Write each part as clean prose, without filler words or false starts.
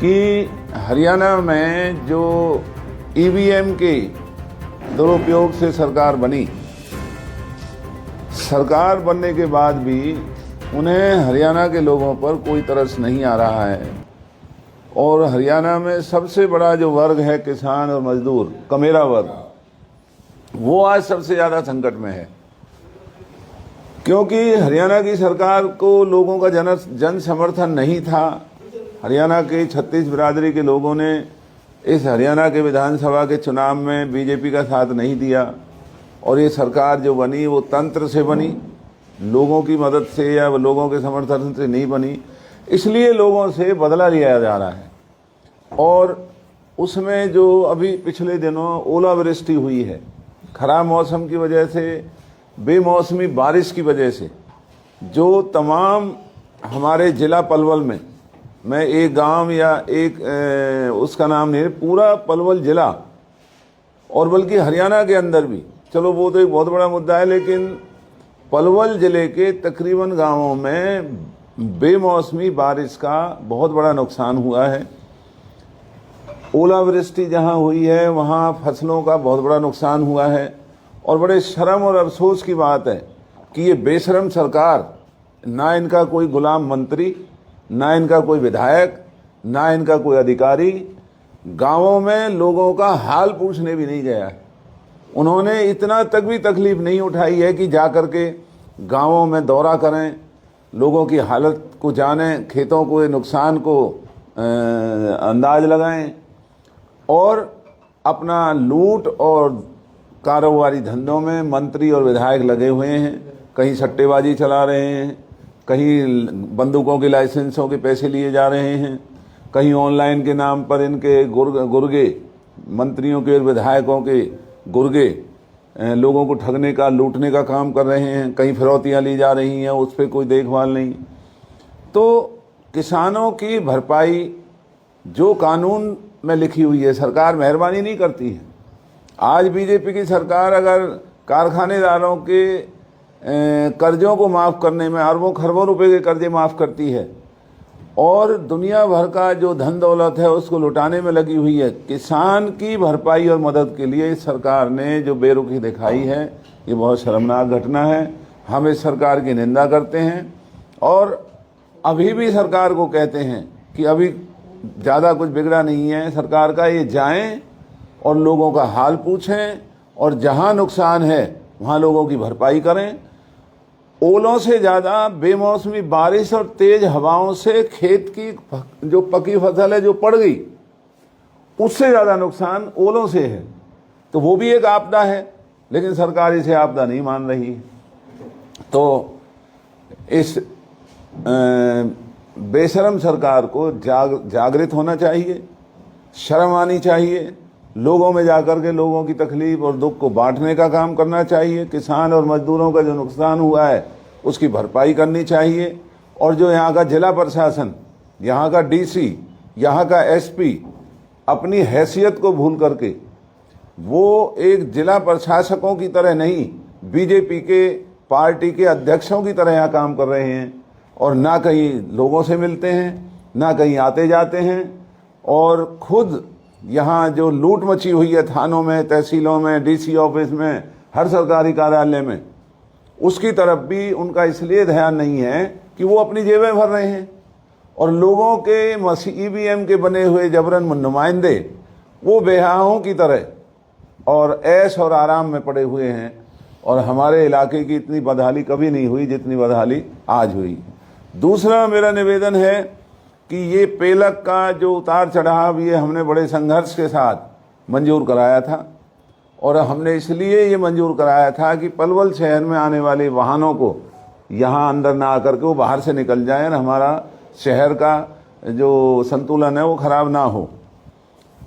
कि हरियाणा में जो ईवीएम के दुरुपयोग से सरकार बनी, सरकार बनने के बाद भी उन्हें हरियाणा के लोगों पर कोई तरस नहीं आ रहा है। और हरियाणा में सबसे बड़ा जो वर्ग है किसान और मजदूर, कमेरा वर्ग, वो आज सबसे ज़्यादा संकट में है, क्योंकि हरियाणा की सरकार को लोगों का जन समर्थन नहीं था। हरियाणा के 36 बिरादरी के लोगों ने इस हरियाणा के विधानसभा के चुनाव में बीजेपी का साथ नहीं दिया, और ये सरकार जो बनी वो तंत्र से बनी, लोगों की मदद से या लोगों के समर्थन से नहीं बनी। इसलिए लोगों से बदला लिया जा रहा है। और उसमें जो अभी पिछले दिनों ओलावृष्टि हुई है, खराब मौसम की वजह से, बेमौसमी बारिश की वजह से, जो तमाम हमारे ज़िला पलवल में, मैं एक गांव या उसका नाम नहीं, पूरा पलवल ज़िला और बल्कि हरियाणा के अंदर भी, चलो वो तो एक बहुत बड़ा मुद्दा है, लेकिन पलवल ज़िले के तकरीबन गांवों में बेमौसमी बारिश का बहुत बड़ा नुकसान हुआ है। ओलावृष्टि जहां हुई है वहां फसलों का बहुत बड़ा नुकसान हुआ है। और बड़े शर्म और अफसोस की बात है कि ये बेशर्म सरकार, ना इनका कोई गुलाम मंत्री, ना इनका कोई विधायक, ना इनका कोई अधिकारी गांवों में लोगों का हाल पूछने भी नहीं गया है। उन्होंने इतना तक भी तकलीफ नहीं उठाई है कि जा कर के गाँवों में दौरा करें, लोगों की हालत को जानें, खेतों को, नुकसान को अंदाज लगाएं, और अपना लूट और कारोबारी धंधों में मंत्री और विधायक लगे हुए हैं। कहीं सट्टेबाजी चला रहे हैं, कहीं बंदूकों के लाइसेंसों के पैसे लिए जा रहे हैं, कहीं ऑनलाइन के नाम पर इनके गुर्गे, मंत्रियों के और विधायकों के गुर्गे लोगों को ठगने का, लूटने का काम कर रहे हैं, कहीं फिरौतियाँ ली जा रही हैं, उस पर कोई देखभाल नहीं। तो किसानों की भरपाई जो कानून में लिखी हुई है, सरकार मेहरबानी नहीं करती है। आज बीजेपी की सरकार अगर कारखानेदारों के कर्जों को माफ़ करने में अरबों खरबों रुपए के कर्जे माफ़ करती है, और दुनिया भर का जो धन दौलत है उसको लुटाने में लगी हुई है, किसान की भरपाई और मदद के लिए इस सरकार ने जो बेरुखी दिखाई है, ये बहुत शर्मनाक घटना है। हम इस सरकार की निंदा करते हैं और अभी भी सरकार को कहते हैं कि अभी ज़्यादा कुछ बिगड़ा नहीं है सरकार का, ये जाएं और लोगों का हाल पूछें, और जहां नुकसान है वहां लोगों की भरपाई करें। ओलों से ज़्यादा बेमौसमी बारिश और तेज हवाओं से खेत की जो पकी फसल है जो पड़ गई, उससे ज़्यादा नुकसान ओलों से है। तो वो भी एक आपदा है, लेकिन सरकार इसे आपदा नहीं मान रही। तो इस बेशरम सरकार को जागृत होना चाहिए, शर्म आनी चाहिए, लोगों में जाकर के लोगों की तकलीफ और दुख को बांटने का काम करना चाहिए। किसान और मजदूरों का जो नुकसान हुआ है उसकी भरपाई करनी चाहिए। और जो यहाँ का जिला प्रशासन, यहाँ का डीसी, यहाँ का एसपी अपनी हैसियत को भूल करके, वो एक जिला प्रशासकों की तरह नहीं, बीजेपी के पार्टी के अध्यक्षों की तरह यहाँ काम कर रहे हैं, और ना कहीं लोगों से मिलते हैं, ना कहीं आते जाते हैं, और खुद यहाँ जो लूट मची हुई है थानों में, तहसीलों में, डीसी ऑफिस में, हर सरकारी कार्यालय में, उसकी तरफ भी उनका इसलिए ध्यान नहीं है कि वो अपनी जेबें भर रहे हैं, और लोगों के ईवीएम के बने हुए जबरन नुमाइंदे वो बेहाओं की तरह और ऐश और आराम में पड़े हुए हैं। और हमारे इलाके की इतनी बदहाली कभी नहीं हुई जितनी बदहाली आज हुई। दूसरा मेरा निवेदन है कि ये पेलक का जो उतार चढ़ाव, ये हमने बड़े संघर्ष के साथ मंजूर कराया था, और हमने इसलिए ये मंजूर कराया था कि पलवल शहर में आने वाले वाहनों को यहाँ अंदर ना आकर के वो बाहर से निकल जाएं और हमारा शहर का जो संतुलन है वो खराब ना हो।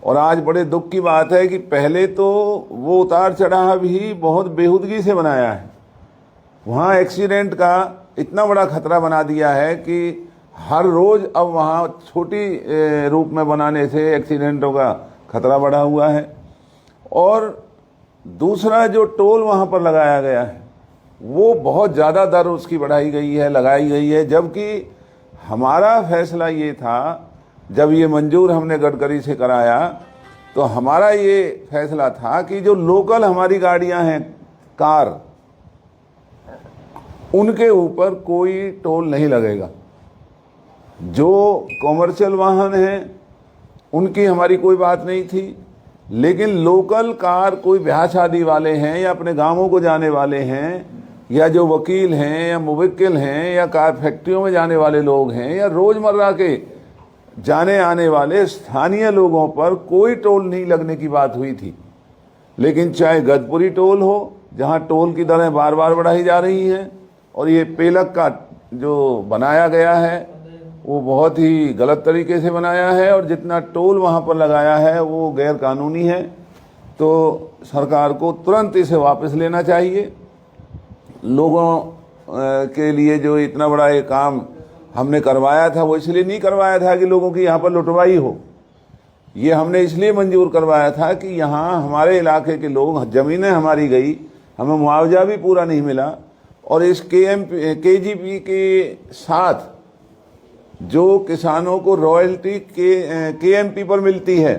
और आज बड़े दुख की बात है कि पहले तो वो उतार चढ़ाव ही बहुत बेहूदगी से बनाया है, वहाँ एक्सीडेंट का इतना बड़ा खतरा बना दिया है कि हर रोज़ अब वहाँ छोटी रूप में बनाने से एक्सीडेंटों का खतरा बढ़ा हुआ है। और दूसरा जो टोल वहाँ पर लगाया गया है वो बहुत ज़्यादा दर उसकी बढ़ाई गई है, लगाई गई है, जबकि हमारा फैसला ये था जब ये मंजूर हमने गडकरी से कराया तो हमारा ये फैसला था कि जो लोकल हमारी गाड़ियां हैं, कार, उनके ऊपर कोई टोल नहीं लगेगा। जो कॉमर्शियल वाहन हैं उनकी हमारी कोई बात नहीं थी, लेकिन लोकल कार, कोई ब्याह शादी वाले हैं या अपने गांवों को जाने वाले हैं या जो वकील हैं या मुवक्किल हैं या कार फैक्ट्रियों में जाने वाले लोग हैं या रोज़मर्रा के जाने आने वाले स्थानीय लोगों पर कोई टोल नहीं लगने की बात हुई थी। लेकिन चाहे गदपुरी टोल हो, जहां टोल की दरें बार बार बढ़ाई जा रही हैं, और ये पेलक का जो बनाया गया है वो बहुत ही गलत तरीके से बनाया है, और जितना टोल वहाँ पर लगाया है वो गैर कानूनी है। तो सरकार को तुरंत इसे वापस लेना चाहिए। लोगों के लिए जो इतना बड़ा ये काम हमने करवाया था, वो इसलिए नहीं करवाया था कि लोगों की यहाँ पर लुटवाई हो। ये हमने इसलिए मंजूर करवाया था कि यहाँ हमारे इलाके के लोग, ज़मीनें हमारी गई, हमें मुआवजा भी पूरा नहीं मिला, और इस केजीपी के साथ जो किसानों को रॉयल्टी केएमपी पर मिलती है,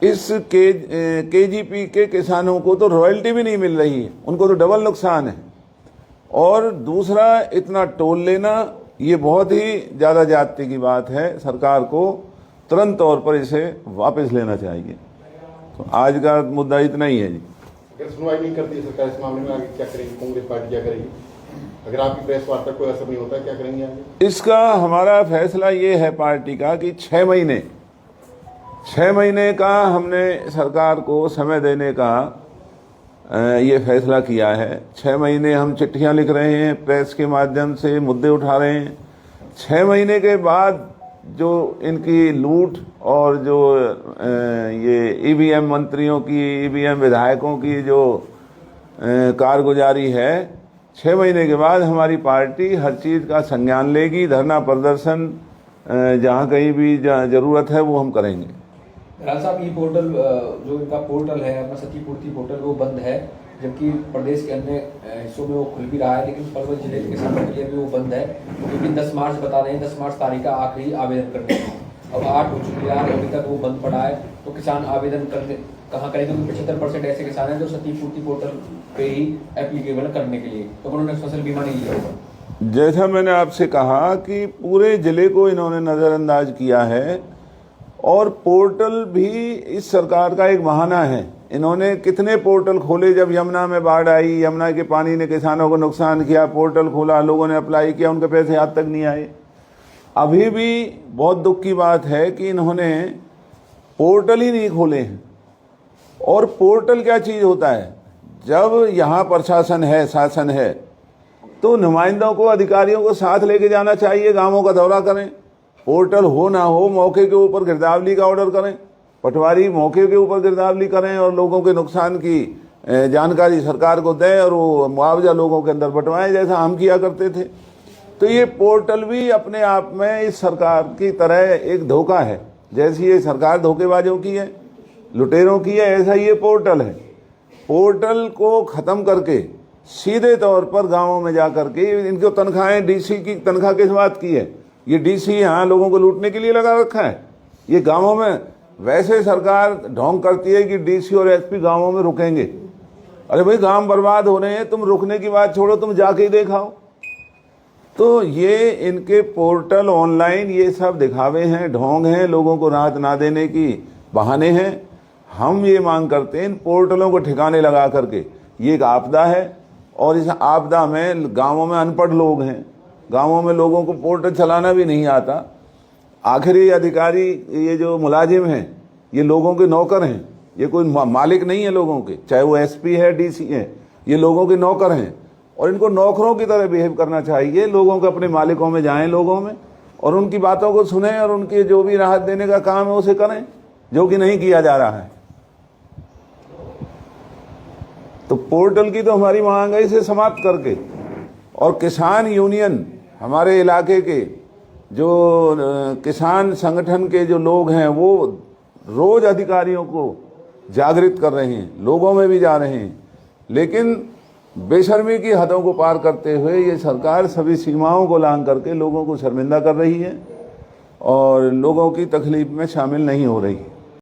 इस केजीपी के किसानों को तो रॉयल्टी भी नहीं मिल रही है, उनको तो डबल नुकसान है। और दूसरा, इतना टोल लेना ये बहुत ही ज़्यादा ज्यादती की बात है। सरकार को तुरंत तौर पर इसे वापस लेना चाहिए। तो आज का मुद्दा इतना ही है जी। अगर सुनवाई नहीं करती सरकार इस मामले में, आगे क्या करेगी? कांग्रेस पार्टी क्या करेगी? अगर आपकी प्रेस वार्ता कोई असर नहीं होता, क्या करेंगे आगे? इसका हमारा फैसला ये है पार्टी का कि 6 महीने का हमने सरकार को समय देने का ये फैसला किया है। 6 महीने हम चिट्ठियां लिख रहे हैं, प्रेस के माध्यम से मुद्दे उठा रहे हैं। 6 महीने के बाद जो इनकी लूट और जो ये ईवीएम मंत्रियों की, ईवीएम विधायकों की जो कारगुजारी है, 6 महीने के बाद हमारी पार्टी हर चीज़ का संज्ञान लेगी। धरना प्रदर्शन जहाँ कहीं भी ज़रूरत है वो हम करेंगे। राज साहब, ये पोर्टल जो इनका पोर्टल है, अपना क्षतिपूर्ति पोर्टल, वो बंद है, जबकि प्रदेश के अन्य हिस्सों में वो खुल भी रहा है, लेकिन पलवल जिले के किसानों के लिए भी वो बंद है, क्योंकि 10 मार्च बता रहे हैं, 10 मार्च तारीख का आखिरी आवेदन करने की। अब 8 हो चुकी है, अभी तक वो बंद पड़ा है। तो किसान आवेदन करने कहाँ करेंगे? क्योंकि 75% ऐसे किसान हैं जो क्षतिपूर्ति पोर्टल पे ही एप्लीकेबल करने के लिए, तो उन्होंने फसल बीमा नहीं लिया होगा। जैसा मैंने आपसे कहा कि पूरे जिले को इन्होंने नज़रअंदाज किया है, और पोर्टल भी इस सरकार का एक बहाना है। इन्होंने कितने पोर्टल खोले, जब यमुना में बाढ़ आई, यमुना के पानी ने किसानों को नुकसान किया, पोर्टल खोला, लोगों ने अप्लाई किया, उनके पैसे आज तक नहीं आए। अभी भी बहुत दुख की बात है कि इन्होंने पोर्टल ही नहीं खोले हैं। और पोर्टल क्या चीज़ होता है? जब यहाँ प्रशासन है, शासन है, तो नुमाइंदों को, अधिकारियों को साथ लेके जाना चाहिए, गांवों का दौरा करें। पोर्टल हो ना हो, मौके के ऊपर गिरदावरी का ऑर्डर करें, पटवारी मौके के ऊपर गिरदावरी करें और लोगों के नुकसान की जानकारी सरकार को दें और वो मुआवजा लोगों के अंदर बंटवाएं, जैसा हम किया करते थे। तो ये पोर्टल भी अपने आप में इस सरकार की तरह एक धोखा है। जैसी ये सरकार धोखेबाजों की है, लुटेरों की है, ऐसा ये पोर्टल है। पोर्टल को ख़त्म करके सीधे तौर पर गाँवों में जा करके, इनको तनख्वाहें, डीसी की तनख्वाह किस बात की है? ये डीसी यहाँ लोगों को लूटने के लिए लगा रखा है। ये गांवों में वैसे सरकार ढोंग करती है कि डीसी और एसपी गांवों में रुकेंगे। अरे भाई, गांव बर्बाद हो रहे हैं, तुम रुकने की बात छोड़ो, तुम जाके ही देखाओ। तो ये इनके पोर्टल, ऑनलाइन, ये सब दिखावे हैं, ढोंग हैं, लोगों को राहत ना देने की बहाने हैं। हम ये मांग करते हैं इन पोर्टलों को ठिकाने लगा करके। ये एक आपदा है, और इस आपदा में गाँवों में अनपढ़ लोग हैं, गांवों में लोगों को पोर्टल चलाना भी नहीं आता। आखिर ये अधिकारी, ये जो मुलाजिम हैं, ये लोगों के नौकर हैं, ये कोई मालिक नहीं है लोगों के। चाहे वो एसपी है, डीसी है, ये लोगों के नौकर हैं, और इनको नौकरों की तरह बिहेव करना चाहिए। लोगों के अपने मालिकों में जाएं, लोगों में, और उनकी बातों को सुने और उनके जो भी राहत देने का काम है उसे करें, जो कि नहीं किया जा रहा है। तो पोर्टल की तो हमारी मांग है, इसे समाप्त करके। और किसान यूनियन, हमारे इलाके के जो किसान संगठन के जो लोग हैं, वो रोज अधिकारियों को जागृत कर रहे हैं, लोगों में भी जा रहे हैं, लेकिन बेशर्मी की हदों को पार करते हुए ये सरकार सभी सीमाओं को लांघ करके लोगों को शर्मिंदा कर रही है। और लोगों की तकलीफ में शामिल नहीं हो रही।